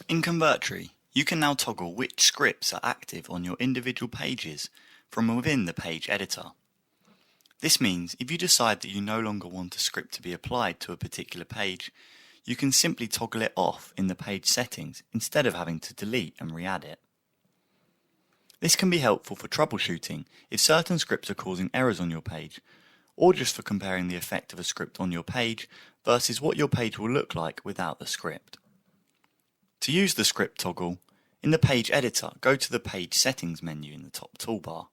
In Convertri, you can now toggle which scripts are active on your individual pages from within the page editor. This means if you decide that you no longer want a script to be applied to a particular page, you can simply toggle it off in the page settings instead of having to delete and re-add it. This can be helpful for troubleshooting if certain scripts are causing errors on your page, or just for comparing the effect of a script on your page versus what your page will look like without the script. To use the script toggle, in the page editor, go to the Page Settings menu in the top toolbar.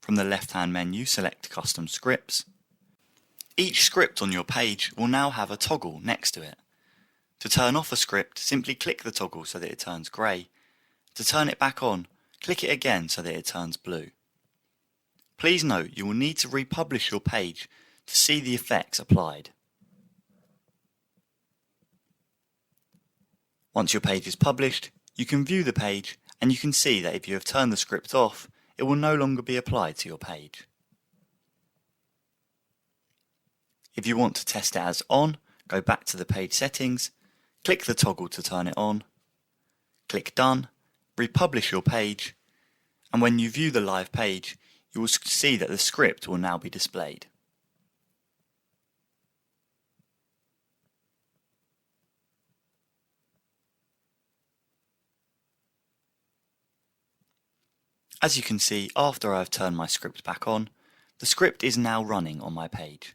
From the left-hand menu, select Custom Scripts. Each script on your page will now have a toggle next to it. To turn off a script, simply click the toggle so that it turns grey. To turn it back on, click it again so that it turns blue. Please note you will need to republish your page to see the effects applied. Once your page is published, you can view the page and you can see that if you have turned the script off, it will no longer be applied to your page. If you want to test it as on, go back to the page settings, click the toggle to turn it on, click Done, republish your page, and when you view the live page, you will see that the script will now be displayed. As you can see, after I have turned my script back on, the script is now running on my page.